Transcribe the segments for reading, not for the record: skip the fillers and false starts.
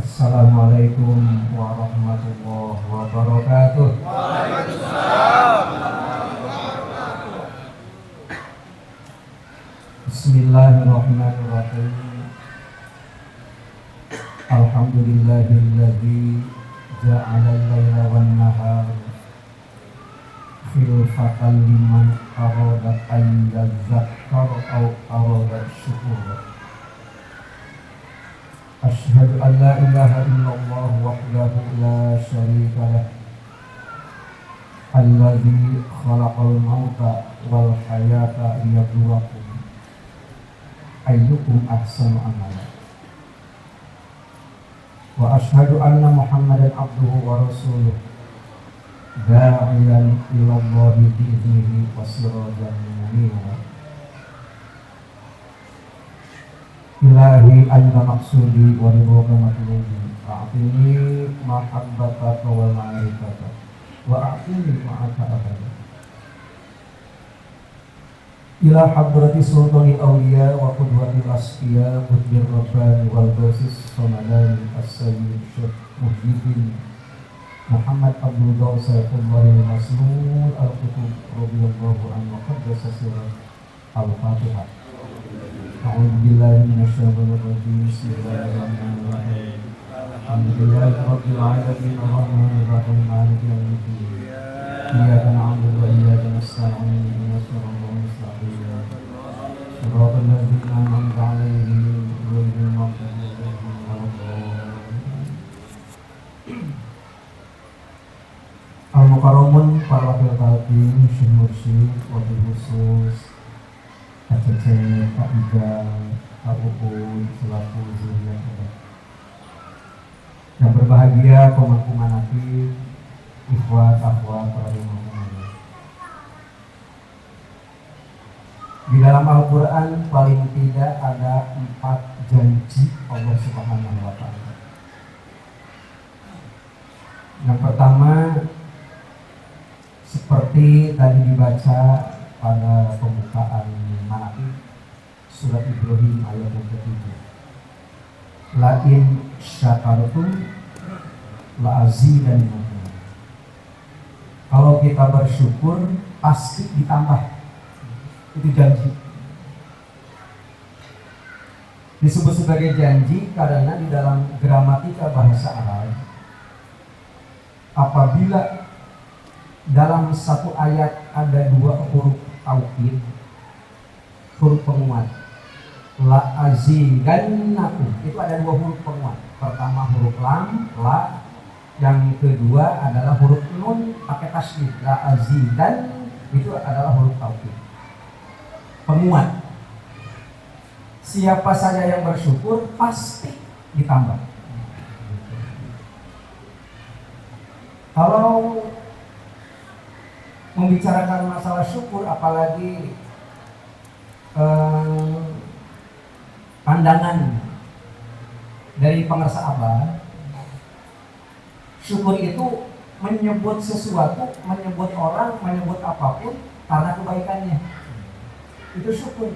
Assalamualaikum warahmatullahi wabarakatuh. Bismillahirrahmanirrahim. Alhamdulillahilladzi ja'ala al-laila wan-nahara khilfatan liman arada an yadhakkara aw arada syukura. Asyhadu an la ilaha illallah wahdahu la syarika lah, alladzi khalaqal mauta wal hayata liyabluwakum ayyukum ahsanu amala. Wa asyhadu anna Muhammadan abduhu wa rasuluh da'iyan ila Allahi bi'idnihi wa sirajan munira. Ilahi anta maksudi wa ridhoka matlubi, a'tini mahabbataka wa ma'rifataka wa a'tini ma'aka abada. Ila hadrati sultani awliya wa qudwatil asfiya qutbir rabbani wal basis samadani as-sayyid Syekh Muhyiddin Muhammad Abdul Ghaus Saifullahil Maslul al-Qutub radhiyallahu anhu wa qaddasa sirah. Al-Fatihah. A'udzu billahi minasyaitonir rajim. Bismillahirrahmanirrahim. Alhamdulillahi rabbil alamin arrahmanir rahim maliki yaumiddin. Iyyaka na'budu wa iyyaka nasta'in ihdinas siratal mustaqim. Shiratal ladzina an'amta 'alaihim ghairil maghdubi 'alaihim waladdallin. Al-Mukarramun para wakil talqin, Syekh Mursyid, wabil khusus Kak Cece, Kak Ida, Kak Uun, selaku zuriyah yang berbahagia, pemangku manaqib, ikhwat, akhwat, rahimahumullah. Di dalam Al-Quran paling tidak ada 4 janji Allah Subhanahu wa Ta'ala. Yang pertama, seperti tadi dibaca pada pembukaan manaqib surat Ibrahim ayat yang ke-7. La in syakartum la azidannakum. Kalau kita bersyukur pasti ditambah. Itu janji. Disebut sebagai janji karena di dalam gramatika bahasa Arab, apabila dalam satu ayat ada 2 huruf taukid, huruf penguat, la azidannakum, itu ada 2 huruf penguat. Pertama huruf lam, la. Yang kedua adalah huruf nun pakai tasydid, la azidan, itu adalah huruf taukid, penguat. Siapa saja yang bersyukur pasti ditambah. Kalau membicarakan masalah syukur, apalagi pandangan dari pengersa abad, syukur itu menyebut sesuatu, menyebut orang, menyebut apapun karena kebaikannya. Itu syukur.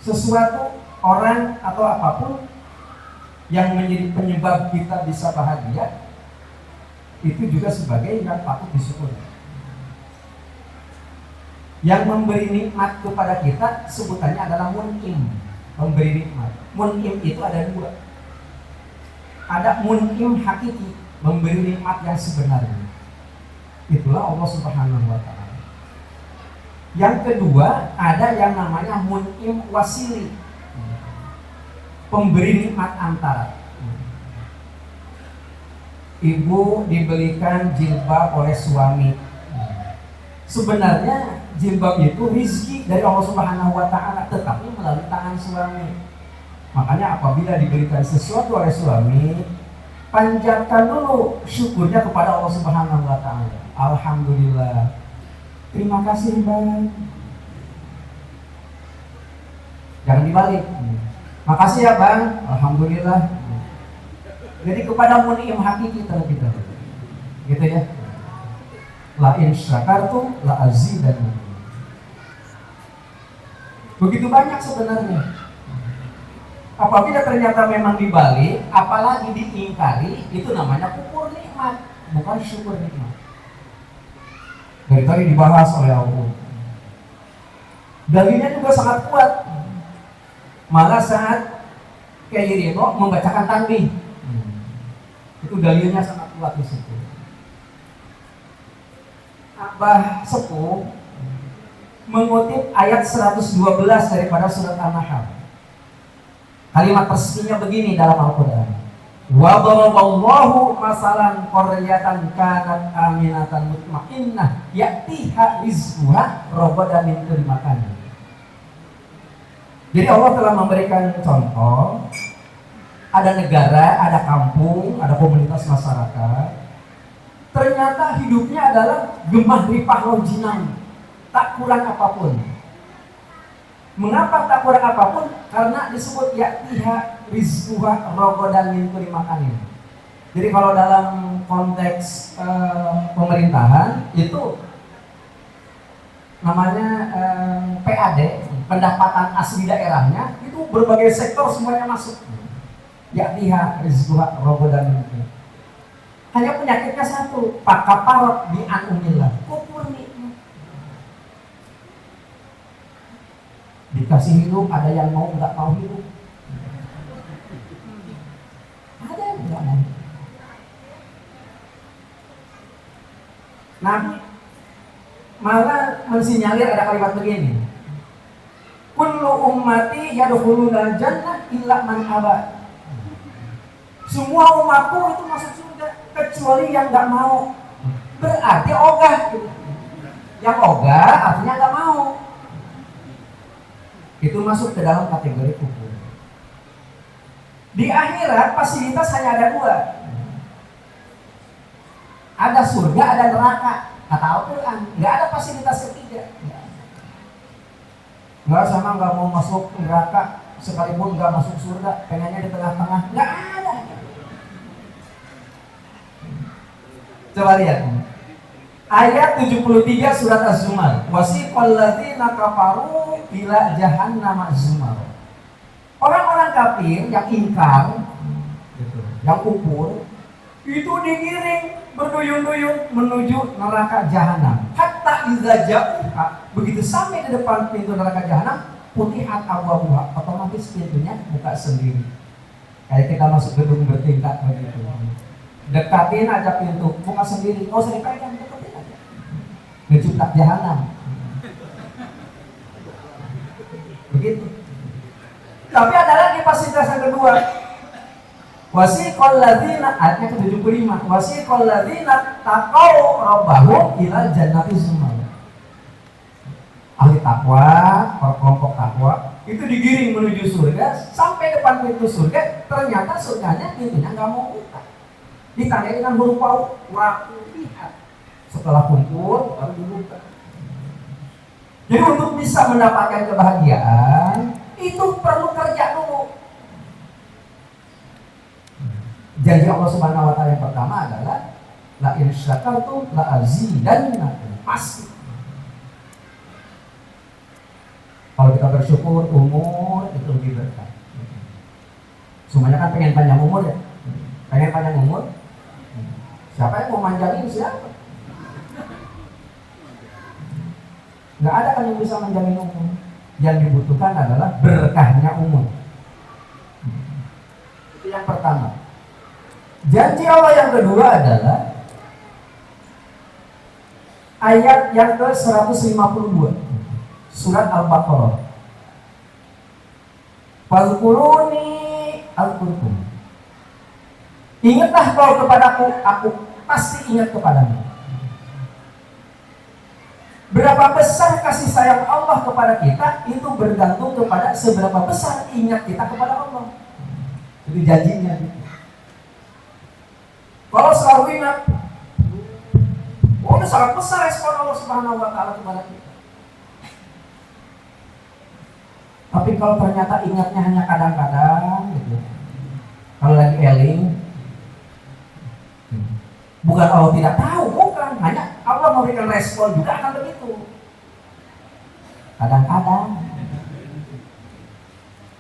Sesuatu, orang atau apapun yang menjadi penyebab kita bisa bahagia, itu juga sebagai yang patut disyukuri. Yang memberi nikmat kepada kita sebutannya adalah mun'im, memberi nikmat. Mun'im itu ada 2. Ada mun'im hakiki, memberi nikmat yang sebenarnya. Itulah Allah Subhanahu wa Ta'ala. Yang kedua, ada yang namanya mun'im wasili, pemberi nikmat antara. Ibu dibelikan jilbab oleh suami. Sebenarnya jilbab itu rizki dari Allah Subhanahu wa Ta'ala, tetapi melalui tangan suami. Makanya apabila diberikan sesuatu oleh suami, panjatkan dulu syukurnya kepada Allah Subhanahu wa Ta'ala. Alhamdulillah, terima kasih Bang. Jangan dibalik. Makasih ya Bang, alhamdulillah. Jadi kepada mun'im hakiki terlebih dahulu, gitu ya. La in syakartum la azidannakum. Begitu banyak sebenarnya. Apabila ternyata memang dibalik, apalagi diingkari, itu namanya kufur nikmat, bukan syukur nikmat. Dari tadi dibahas oleh Allah. Dalilnya juga sangat kuat. Malah saat Kyai Ridho membacakan tanbih, itu dalilnya sangat kuat di situ. Abah Sepuh mengutip ayat 112 daripada surat An-Nahl. Kalimat resminya begini dalam Al-Quran. Wa daraballahu masalan qaryatan kanat aminatan mutmainnah ya'tiha rizquha ragadan min kulli makan. Jadi Allah telah memberikan contoh, ada negara, ada kampung, ada komunitas masyarakat. Ternyata hidupnya adalah gemah ripah lonjinang, tak kurang apapun. Mengapa tak kurang apapun? Karena disebut ya'tiha rizquha ragadan min kulli makanin. Jadi kalau dalam konteks pemerintahan itu namanya PAD, pendapatan asli daerahnya, itu berbagai sektor semuanya masuk. Ya'tiha rizquha ragadan min kulli. Hanya penyakitnya satu, pakaparot bi anumillah, kufur nikmat. Dikasih hidup, ada yang mau nggak mau hidup, ada yang nggak mau. Nabi malah mensinyalir ada kalimat begini, kullu ummati yadkhuluna jannah illa man aba. Semua umatku itu masuk surga kecuali yang nggak mau. Berarti ogah. Yang ogah artinya nggak mau. Itu masuk ke dalam kategori kufur. Di akhirat fasilitas hanya ada dua. Ada surga, ada neraka. Kata Al-Quran, nggak ada fasilitas ketiga. Nggak sama nggak mau masuk neraka, sekalipun nggak masuk surga, pengennya di tengah-tengah. Nggak ada. Coba lihat ayat 73 surat Az-Zumar. Wasiqal ladzina kafaru ila jahannam zumar. Orang-orang kafir yang ingkar, yang kufur, itu digiring berduyun-duyun menuju neraka jahanam. Hatta idza ja'uha, begitu sampai di depan pintu neraka jahanam, futihat abwabuha, otomatis pintunya buka sendiri. Kayak kita masuk gedung bertingkat begitu. Dekatin aja pintu, buka sendiri, nggak usah dipegang, dekatin aja. Ngejuptak jahanam. Begitu. Tapi ada lagi fasilitas yang kedua. Wasiqal ladzina, ayatnya ke-75. Wasiqal ladzina taqaw rabbahum ila jannati zumar. Ahli takwa, kelompok takwa itu digiring menuju surga, sampai depan pintu surga, ternyata surganya pintunya nggak mau buka. Ditanya dengan huruf waw, lihat. Setelah kumpul baru dibuka. Jadi untuk bisa mendapatkan kebahagiaan itu perlu kerja dulu. Janji Allah Subhanahu wa taala yang pertama adalah la in syakartum la azidannakum. Pasti. Kalau kita bersyukur, umur itu lebih berkah. Semuanya kan pengen panjang umur ya. Pengen panjang umur. Siapa yang mau manjangin siapa? Nggak ada kan yang bisa menjamin umur. Yang dibutuhkan adalah berkahnya umur. Itu yang pertama. Janji Allah yang kedua adalah ayat yang ke-152 surat Al-Baqarah. Fadhkuruni azkurkum. Ingatlah kau kepadaku, aku pasti ingat kepadamu. Berapa besar kasih sayang Allah kepada kita itu bergantung kepada seberapa besar ingat kita kepada Allah. Itu janjinya. Kalau selalu ingat, itu sangat besar respon Allah Subhanahu wa taala kepada kita. Tapi kalau ternyata ingatnya hanya kadang-kadang gitu. Kalau lagi eling, bukan Allah tidak tahu, bukan, hanya Allah memberikan respon juga akan begitu. Kadang-kadang.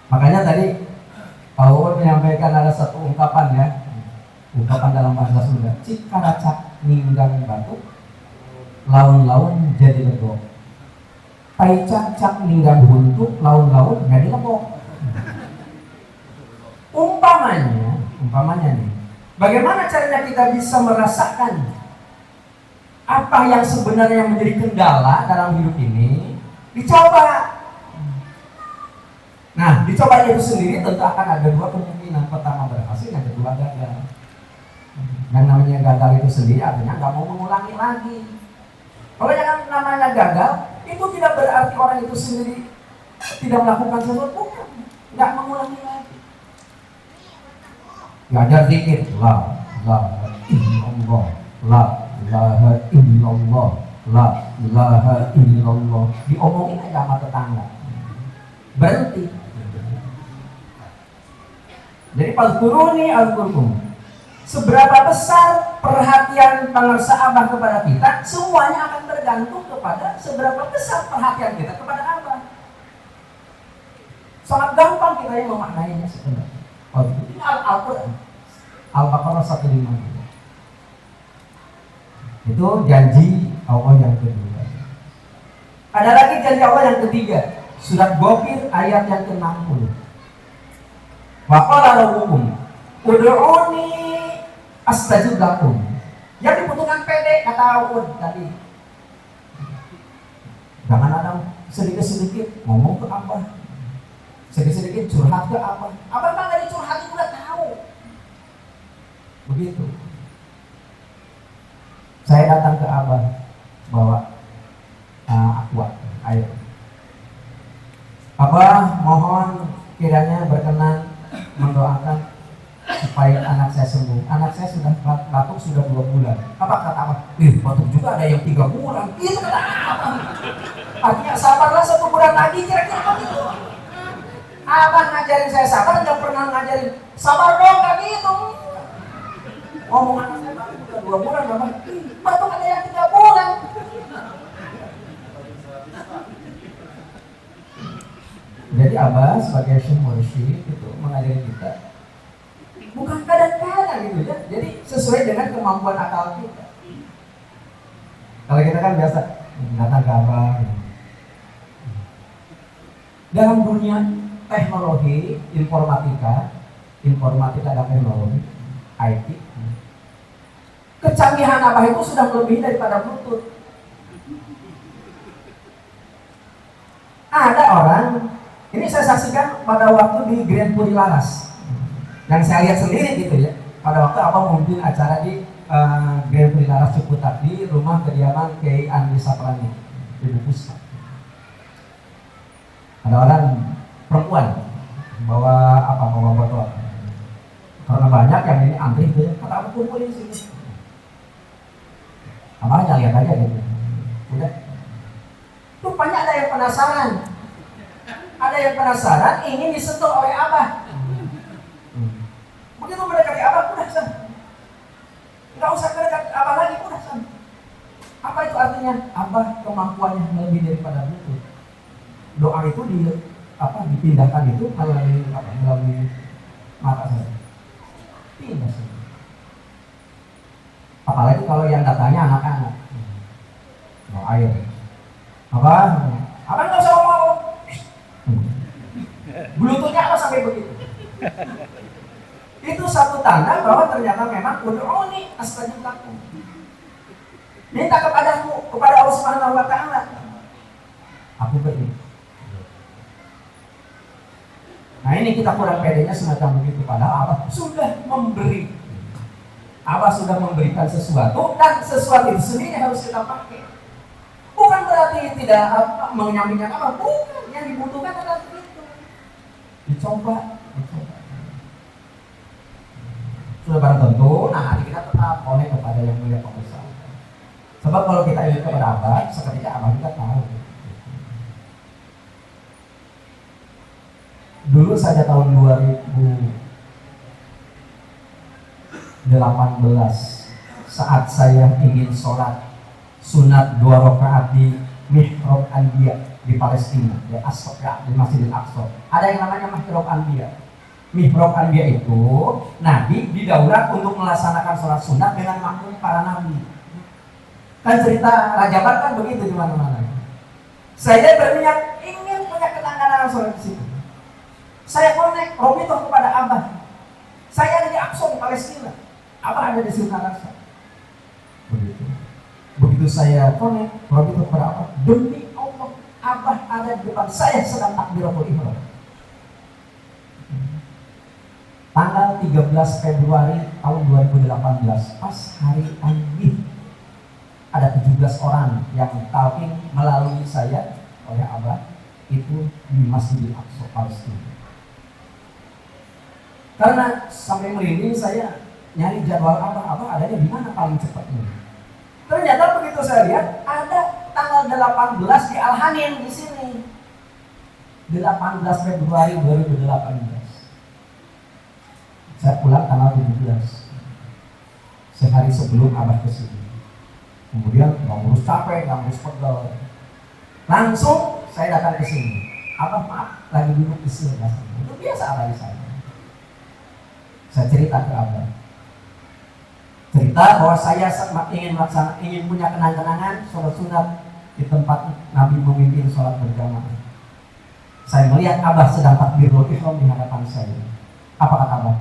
Makanya tadi ungkapan dalam bahasa Sunda, cikaracak ninggang batu, laun-laun jadi lego. Taicak-cak ninggang buntu, laun-laun jadi lego. Umpamanya nih, bagaimana caranya kita bisa merasakan apa yang sebenarnya menjadi kendala dalam hidup ini? Dicoba. Nah, dicoba itu sendiri tentu akan ada dua kemungkinan. Pertama berhasil, yang kedua gagal. Yang namanya gagal itu sendiri artinya nggak mau mengulangi lagi. Kalau yang namanya gagal, itu tidak berarti orang itu sendiri tidak melakukan sesuatu, bukan. Nggak mengulangi lagi. Ngajar zikir, la ilaha illallah, la ilaha illallah, la ilaha illallah. Diomongin aja sama tetangga. Berhenti. Jadi fadhkuruni azkurkum. Seberapa besar perhatian pengersa Abah kepada kita, semuanya akan tergantung kepada seberapa besar perhatian kita kepada Abah. Sangat gampang kita yang memaknainya sebenarnya. Ini Al-Quran Al-Baqarah 150. Itu janji Allah yang kedua. Ada lagi janji Allah yang ketiga, surat Ghafir ayat yang ke-60. Wa qala rabbukum ud'uni astajib lakum. Yang dibutuhkan pede kata Allah tadi. Jangan ada sedikit-sedikit ngomong ke Abah, sedikit-sedikit curhat ke Abah. Abah mah nggak dicurhatin udah tahu. Begitu. Saya datang ke Abah bawa aqua air. Abah mohon kiranya berkenan mendoakan supaya anak saya sembuh. Anak saya sudah batuk sudah 2 bulan. Apa kata Abah? Batuk juga ada yang 3 bulan. Itu kata Abah. Artinya sabarlah 1 bulan lagi, kira-kira begitu. Abah ngajarin saya sabar, nggak pernah ngajarin sabar dong, nggak gitu. Ngomong anak saya batuk udah 2 bulan, batuk ada yang 3 bulan. Jadi Abah sebagai syekh mursyid itu mengajari kita bukan kadang-kadang gitu ya. Jadi sesuai dengan kemampuan akal kita. Kalau kita kan biasa datang ke Abah. Dalam dunia teknologi, informatika dan teknologi, IT, kecanggihan Abah itu sudah lebih daripada Bluetooth. Ada orang, ini saya saksikan pada waktu di Grand Puri Laras, yang saya lihat sendiri gitu ya. Pada waktu Abah memimpin acara di Grand Puri Laras Ciputat di rumah kediaman Kiai Andi Saprani di Bupus. Ada orang perempuan bawa botol. Karena banyak yang ini antri gitu ya. Kata Abah kumpulin sini. Abah lihat aja gitu. Udah. Rupanya ada yang penasaran. Ada yang penasaran ingin disentuh oleh Abah. Begitu mendekati Abah, udah san. Enggak usah mendekat Abah lagi, udah san. Apa itu artinya? Abah kemampuannya lebih daripada itu. Doa itu dipindahkan itu melalui mata saya. Pindah sih. Apalagi kalau yang datanya anak-anak. Mau air. Abah nggak usah ngomong. Bluetoothnya apa sampai begitu? Itu satu tanda bahwa ternyata memang ud'uni astajib lakum. Minta kepadamu, kepada Allah Subhanahu wa taala. Aku beri. Nah ini kita kurang pedenya semacam begitu, padahal Abah sudah memberi. Abah sudah memberikan sesuatu dan sesuatu itu sendiri harus kita pakai. Bukan berarti tidak menyampingkan Abah, bukan. Yang dibutuhkan adalah itu. Dicoba. Sudah barang tentu, nah hati kita tetap connect kepada yang mulia pembesar. Sebab kalau kita ingin kepada Abah, seketika Abah kita tahu. Dulu saja tahun 2018 saat saya ingin sholat sunat 2 rakaat di Mihrab Anbiya di Palestina, di Masjidil Aqsa. Ada yang namanya Mihrab Anbiya. Mihrab dia itu Nabi didaulat untuk melaksanakan sholat sunat dengan makmum para nabi. Kan cerita Raja Bar kan begitu di mana-mana. Saya berniat ingin punya kenangan sholat di situ. Saya konek Robi itu kepada Abah. Saya ada di Aqsa di Palestina. Abah ada di Sinarasa. Begitu saya konek Robi itu kepada Abah. Demi Allah, Abah ada di depan saya sedang takbiratul ihram. Tanggal 13 Februari tahun 2018, pas hari Aidil, ada 17 orang yang talqin melalui saya oleh Abah itu di Masjidil Aqsa Palestina. Karena sampai merinding saya nyari jadwal Abah adanya di mana paling cepat ini. Ternyata begitu saya lihat ada tanggal 18 di Al-Hanin di sini. 18 Februari 2018. Saya pulang tanggal 17, sehari sebelum Abah ke sini. Kemudian nggak ngurus capek, nggak ngurus pegel, langsung saya datang ke sini. Abah maaf, lagi duduk di sini. Itu biasa Abah di sana. Saya cerita ke Abah, cerita bahwa saya ingin punya kenang-kenangan sholat sunat di tempat Nabi memimpin sholat berjamaah. Saya melihat Abah sedang takbiratul ihram di hadapan saya. Apa kata Abah?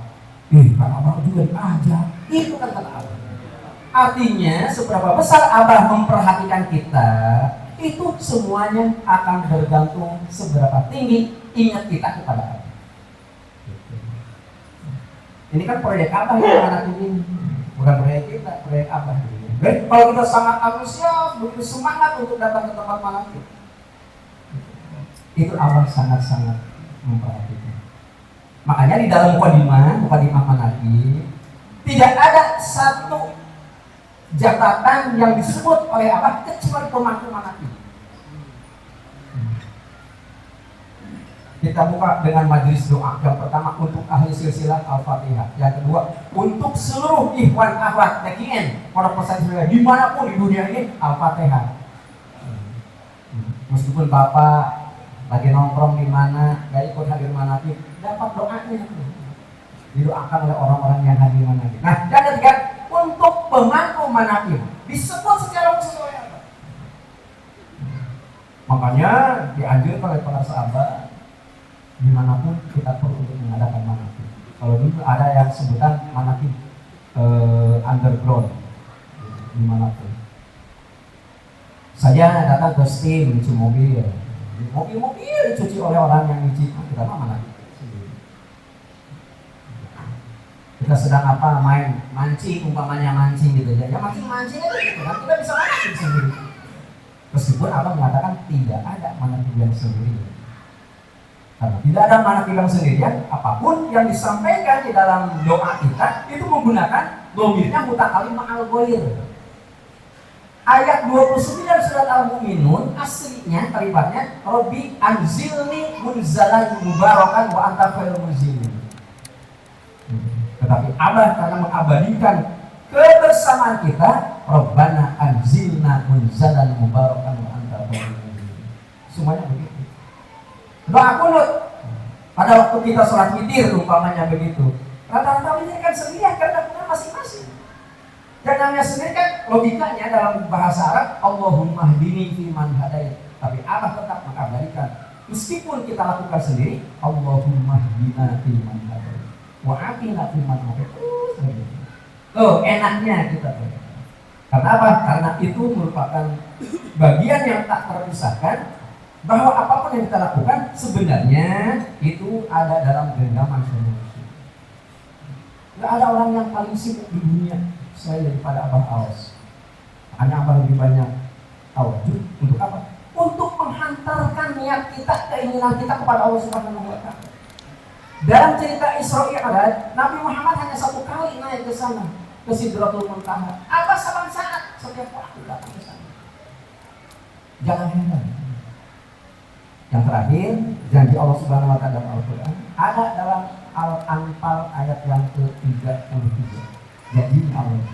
Kan Abah juga diajar. Itu kan kata Abah. Artinya seberapa besar Abah memperhatikan kita, itu semuanya akan bergantung seberapa tinggi ingat kita kepada Abah. Ini kan proyek Abah yang anak ini, bukan proyek kita, proyek Abah. Jadi kalau kita sangat antusias, begitu semangat untuk datang ke tempat manapun, itu Abah sangat-sangat memperhatikan. Makanya di dalam mukadimah manaqib tidak ada satu jabatan yang disebut oleh Abah kecuali pemangku manaqib. Kita buka dengan majelis doa. Yang pertama untuk ahli silsilah Al-Fatihah. Yang kedua untuk seluruh ikhwan akhwat TKN pondok pesantren dimanapun di dunia ini Al-Fatihah. Meskipun Bapak lagi nongkrong di mana, gak ikut hadir manaqib, dapat doanya, didoakan oleh orang-orang yang hadir manaqib. Nah, yang ketiga untuk pemangku manaqib disebut secara khusus oleh Abah. Makanya dianjurkan oleh para sahabat dimanapun kita perlu untuk mengadakan manaqib. Kalau dulu ada yang sebutan manaqib underground dimanapun. Saya datang ke steam cuci mobil dicuci oleh orang yang nyuci, kita mana? Kita sedang apa mancing umpamanya mancing gitu ya mancing aja gitu kan kita bisa mancing sendiri. Meskipun Abah mengatakan tidak ada manaqib yang sendiri. Karena tidak ada manaqib yang sendirian, apapun yang disampaikan di dalam doa kita itu menggunakan domirnya mutakalim ma'al ghair. Ayat 29 surat Al-Mu'minun aslinya kalimatnya Rabbi anzilni munzalan mubarakan wa anta khairul munzilin. Tetapi Abah karena mengabadikan kebersamaan kita, Rabbana anzilna munzalan mubarakan wa anta khairul munzilin. Semuanya begitu. Doa kunut pada waktu kita sholat witir umpamanya begitu. Rata-rata witir kan sendirian karena punya masing-masing. Dan namanya sendiri kan logikanya dalam bahasa Arab Allahumma hdini fi man hadait. Tapi Abah tetap mengabadikan meskipun kita lakukan sendiri Allahumma hdina fi man hadait wa atina fi man hadait. Enaknya kita berkata. Karena apa? Karena itu merupakan bagian yang tak terpisahkan bahwa apapun yang kita lakukan sebenarnya itu ada dalam genggaman manusia. Gak ada orang yang paling sibuk di dunia saya daripada Abah Awas. Hanya Abah lebih banyak tawajud untuk apa? Untuk menghantarkan niat kita, keinginan kita kepada Allah Subhanahu wa Ta'ala. Dalam cerita Isra Mi'raj, Nabi Muhammad hanya satu kali naik ke sana, ke Sidratul Muntaha. Abah saat setiap waktu datang ke sana. Jangan heran. Yang terakhir, janji Allah Subhanahu wa Ta'ala dalam Al-Qur'an ada dalam Al-Anfal ayat yang ke-33. Jadi Allah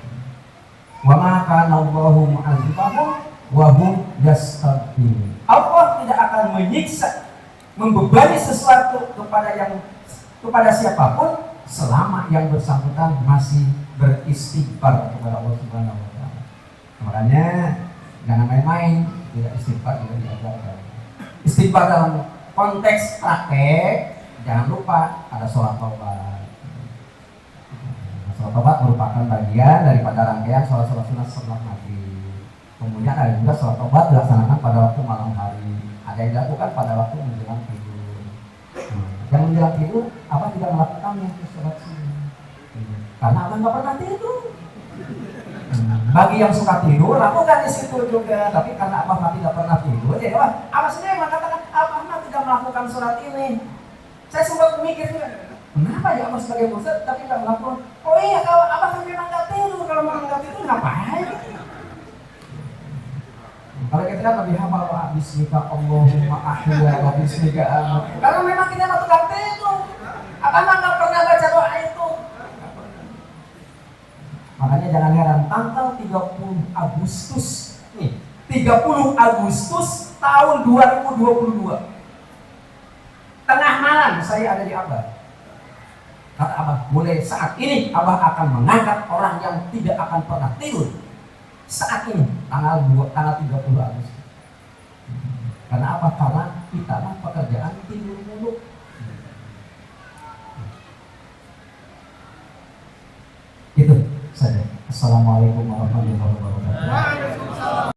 wa ma kana Allahu mu'adzibahum wa hum yastaghfirun. Allah tidak akan menyiksa membebani sesuatu kepada yang kepada siapapun selama yang bersangkutan masih beristighfar kepada Allah Subhanahu wa taala. Makanya jangan main-main, tidak istighfar juga diajarkan. Istighfar dalam konteks praktek, jangan lupa ada sholat taubat. Sholat taubat merupakan bagian daripada rangkaian sholat-sholat sunat setelah maghrib. Kemudian ada juga sholat taubat dilaksanakan pada waktu malam hari. Ada yang dilakukan pada waktu menjelang tidur. Yang menjelang tidur, apa tidak melakukannya itu sholat sunat? Karena apa nggak pernah tidur. Bagi yang suka tidur, lakukan di situ juga. Tapi karena Abah tidak pernah tidur, jadi Abah sendiri mengatakan Abah tidak melakukan sholat ini. Saya sempat mikir juga, kenapa ya Abah sebagai muslim tapi nggak melakukan? Oh iya, kalau Abah kan memang nggak tidur, kalau memang nggak tidur ngapain? Kalau kita kan lebih hafal bismika Allahumma ahya wa bismika amat. Karena memang kita nggak tukang tidur. Abah nggak pernah baca doa itu. Makanya jangan heran, tanggal 30 Agustus nih, 30 Agustus tahun 2022 tengah malam saya ada di Abah. Kata Abah, mulai saat ini Abah akan mengangkat orang yang tidak akan pernah tidur. Saat ini tanggal 30 Agustus. Karena apa? Karena kita mah pekerjaan tidur mulu. Gitu saja. Assalamualaikum warahmatullahi wabarakatuh.